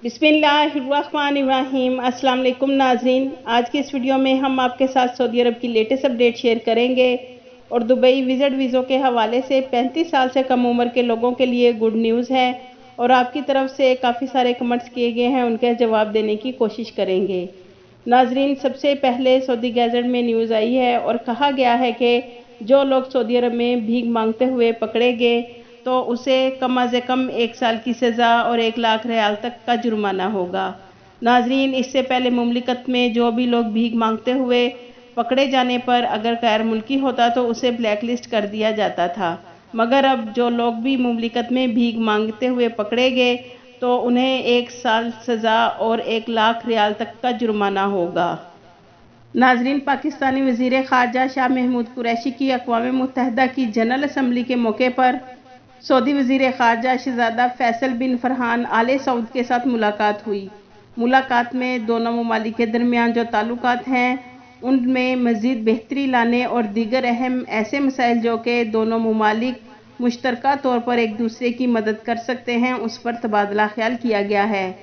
बिस्मिल्लाहिर्रहमानिर्रहीम। अस्सलाम वालेकुम नाज़रीन, आज की इस वीडियो में हम आपके साथ सऊदी अरब की लेटेस्ट अपडेट शेयर करेंगे और दुबई विज़िट वीज़ों के हवाले से 35 साल से कम उम्र के लोगों के लिए गुड न्यूज़ है और आपकी तरफ से काफ़ी सारे कमेंट्स किए गए हैं, उनके जवाब देने की कोशिश करेंगे। नाज़रीन, सबसे पहले सऊदी गैजेट में न्यूज़ आई है और कहा गया है कि जो लोग सऊदी अरब में भीख मांगते हुए पकड़े गए तो उसे कम अज़ कम 1 साल की सज़ा और 1 लाख रियाल तक का जुर्माना होगा। नाज़रीन, इससे पहले मुमलिकत में जो भी लोग भीख मांगते हुए पकड़े जाने पर अगर गैर मुल्की होता तो उसे ब्लैक लिस्ट कर दिया जाता था, मगर अब जो लोग भी मुमलिकत में भीख मांगते हुए पकड़े गए तो उन्हें 1 साल सज़ा और 1 लाख रियाल तक का जुर्माना होगा। नाज़रीन, पाकिस्तानी वज़ीर ख़ारजा शाह महमूद कुरैशी की अक़वाम मुत्तहिदा की जनरल असम्बली के मौके पर सऊदी वज़ीर ख़ारजा शहज़ादा फैसल बिन फरहान आले सऊद के साथ मुलाकात हुई। मुलाकात में दोनों ममालिक के दरमियान जो ताल्लुकात हैं उनमें मज़ीद बेहतरी लाने और दीगर अहम ऐसे मसाइल जो कि दोनों ममालिक मुश्तरका तौर पर एक दूसरे की मदद कर सकते हैं उस पर तबादला ख्याल किया गया है।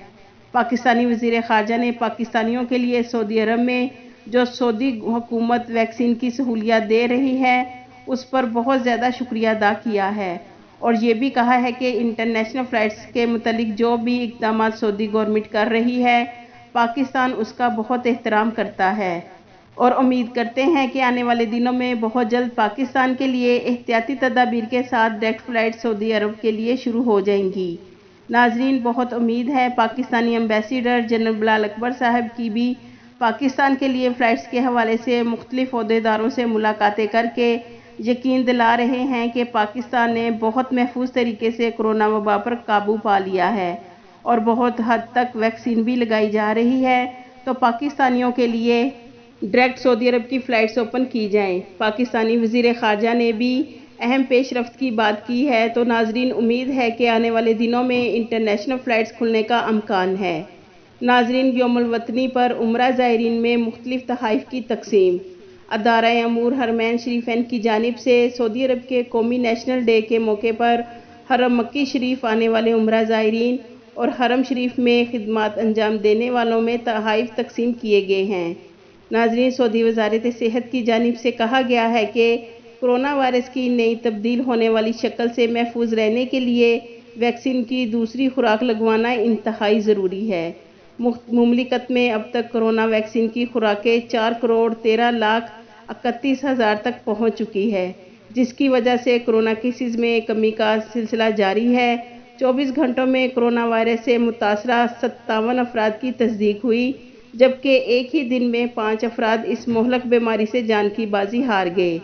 पाकिस्तानी वज़ीर ख़ारजा ने पाकिस्तानियों के लिए सऊदी अरब में जो सऊदी हुकूमत वैक्सीन की सहूलियत दे रही है उस पर बहुत ज़्यादा शुक्रिया अदा किया है और ये भी कहा है कि इंटरनेशनल फ़्लाइट्स के मुतलिक जो भी इक़दाम सऊदी गवर्नमेंट कर रही है पाकिस्तान उसका बहुत एहतराम करता है और उम्मीद करते हैं कि आने वाले दिनों में बहुत जल्द पाकिस्तान के लिए एहतियाती तदाबीर के साथ डायरेक्ट फ़्लाइट सऊदी अरब के लिए शुरू हो जाएंगी। नाज़रीन, बहुत उम्मीद है पाकिस्तानी एम्बेसडर जनरल बिलाल अकबर साहब की भी पाकिस्तान के लिए फ़्लाइट्स के हवाले से मुख्तलिफ़ ओहदेदारों से मुलाकातें करके यकीन दिला रहे हैं कि पाकिस्तान ने बहुत महफूज तरीके से कोरोना वबा पर काबू पा लिया है और बहुत हद तक वैक्सीन भी लगाई जा रही है, तो पाकिस्तानियों के लिए डायरेक्ट सऊदी अरब की फ़्लाइट्स ओपन की जाएं। पाकिस्तानी वज़ीर ख़ारजा ने भी अहम पेशरफ्त की बात की है, तो नाज़रीन उम्मीद है कि आने वाले दिनों में इंटरनेशनल फ़्लाइट्स खुलने का अमकान है। नाज़रीन, यौमुल वतनी पर उम्रा ज़ायरीन में मुख्तलिफ़ तोहफ़ की तक़सीम। अदारा अमूर हरमैन शरीफैन की जानिब से सऊदी अरब के कौमी नेशनल डे के मौके पर हरम मक्की शरीफ आने वाले उम्रा ज़ायरीन और हरम शरीफ में खिदमत अंजाम देने वालों में तोहफ़ तक़सीम किए गए हैं। नाज़रीन, सऊदी वज़ारत सेहत की जानिब से कहा गया है कि कोरोना वायरस की नई तब्दील होने वाली शक्ल से महफूज रहने के लिए वैक्सीन की दूसरी खुराक लगवाना इंतहाई ज़रूरी है। मुमलिकत में अब तक कोरोना वैक्सीन की खुराकें 4,13,31,000 तक पहुंच चुकी है, जिसकी वजह से कोरोना केसेस में कमी का सिलसिला जारी है। 24 घंटों में कोरोना वायरस से मुतासरा 57 अफराद की तस्दीक हुई, जबकि एक ही दिन में 5 अफराद इस मोहलक बीमारी से जान की बाजी हार गए।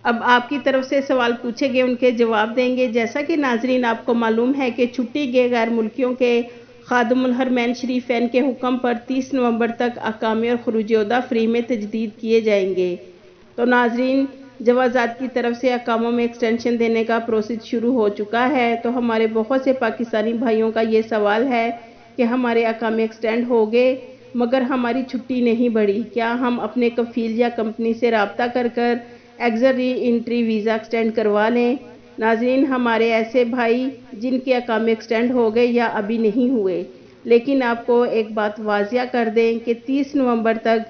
अब आपकी तरफ से सवाल पूछे गए, उनके जवाब देंगे। जैसा कि नाज़रीन आपको मालूम है कि छुट्टी गए गैर मुल्कियों के खादिमुल हरमैन शरीफैन के हुक्म पर 30 नवंबर तक अकामे और खुरूज-ए-उहदा फ्री में तजदीद किए जाएंगे। तो नाज़रीन, जवाज़ात की तरफ से अकामों में एक्सटेंशन देने का प्रोसेस शुरू हो चुका है, तो हमारे बहुत से पाकिस्तानी भाइयों का ये सवाल है कि हमारे अकामे एक्सटेंड हो गए मगर हमारी छुट्टी नहीं बढ़ी, क्या हम अपने कफ़ील या कंपनी से रब्ता कर exit re entry visa extend करवा लें? नाज़रीन, हमारे ऐसे भाई जिनके अकामे एक्सटेंड हो गए या अभी नहीं हुए, लेकिन आपको एक बात वाज़िया कर दें कि 30 नवंबर तक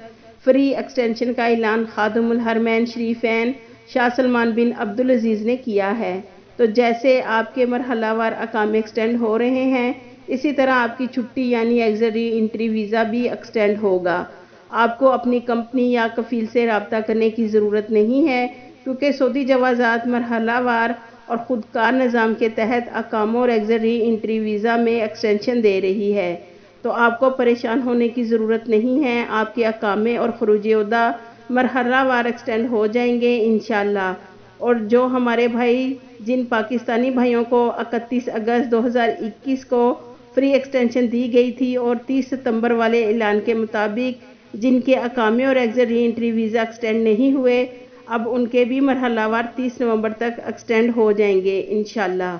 फ्री एक्सटेंशन का ऐलान खादिमुल हरमैन शरीफैन शाह सलमान बिन अब्दुल अज़ीज़ ने किया है। तो जैसे आपके मरहलावार अकामे एक्सटेंड हो रहे हैं इसी तरह आपकी छुट्टी यानी एग्ज़िट री एंट्री वीज़ा भी एक्सटेंड होगा। आपको अपनी कंपनी या कफ़ील से रब्ता करने की ज़रूरत नहीं है, क्योंकि सऊदी जवाज़ात मरहलावार और ख़ुदकार निज़ाम के तहत अकामों और एग्ज़िट री एंट्री वीज़ा में एक्सटेंशन दे रही है, तो आपको परेशान होने की ज़रूरत नहीं है। आपके अकामे और खुरूज-ए-उहदा मरहलावार एक्सटेंड हो जाएंगे इंशाअल्लाह। और जो हमारे भाई जिन पाकिस्तानी भाइयों को 31 अगस्त 2021 को फ्री एक्सटेंशन दी गई थी और 30 सितंबर वाले ऐलान के मुताबिक जिनके अकामे और exit re entry visa extend नहीं हुए, अब उनके भी मरहलावार 30 नवंबर तक एक्सटेंड हो जाएंगे इंशाअल्लाह।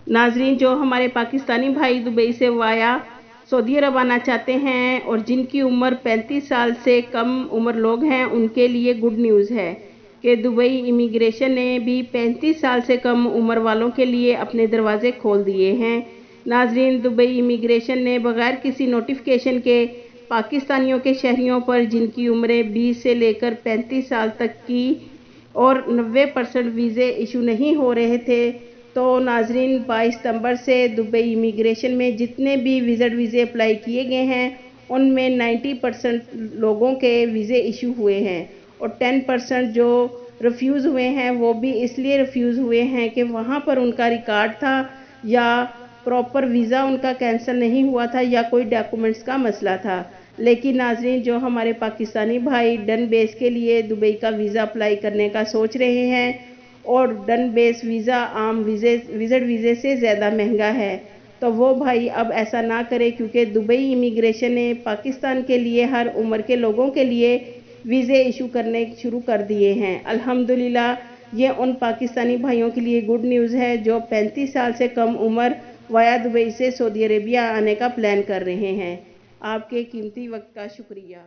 नाज़रीन, जो हमारे पाकिस्तानी भाई दुबई से वाया सऊदी अरब आना चाहते हैं और जिनकी उम्र 35 साल से कम उम्र लोग हैं उनके लिए गुड न्यूज़ है कि दुबई इमिग्रेशन ने भी 35 साल से कम उम्र वालों के लिए अपने दरवाजे खोल दिए हैं। ناظرین، دبئی امیگریشن نے بغیر کسی نوٹیفیکیشن کے پاکستانیوں کے شہریوں پر جن کی عمریں 20 سے لے کر 35 سال تک کی اور 90% ویزے ایشو نہیں ہو رہے تھے، تو ناظرین 22 ستمبر سے دبئی امیگریشن میں جتنے بھی وزٹ ویزے اپلائی کیے گئے ہیں ان میں 90% لوگوں کے ویزے ایشو ہوئے ہیں، اور 10% جو ریفیوز ہوئے ہیں وہ بھی اس لیے ریفیوز ہوئے ہیں کہ وہاں پر ان کا ریکارڈ تھا یا پراپر ویزا ان کا کینسل نہیں ہوا تھا یا کوئی ڈاکومنٹس کا مسئلہ تھا۔ لیکن ناظرین، جو ہمارے پاکستانی بھائی ڈن بیس کے لیے دبئی کا ویزا اپلائی کرنے کا سوچ رہے ہیں اور ڈن بیس ویزا عام وزٹ ویزے سے زیادہ مہنگا ہے، تو وہ بھائی اب ایسا نہ کرے، کیونکہ دبئی امیگریشن نے پاکستان کے لیے ہر عمر کے لوگوں کے لیے ویزے ایشو کرنے شروع کر دیے ہیں۔ الحمدللہ یہ ان پاکستانی بھائیوں کے لیے گڈ نیوز ہے جو 35 سال سے کم عمر وایا دبئی سے سعودی عربیہ آنے کا پلان کر رہے ہیں۔ آپ کے قیمتی وقت کا شکریہ۔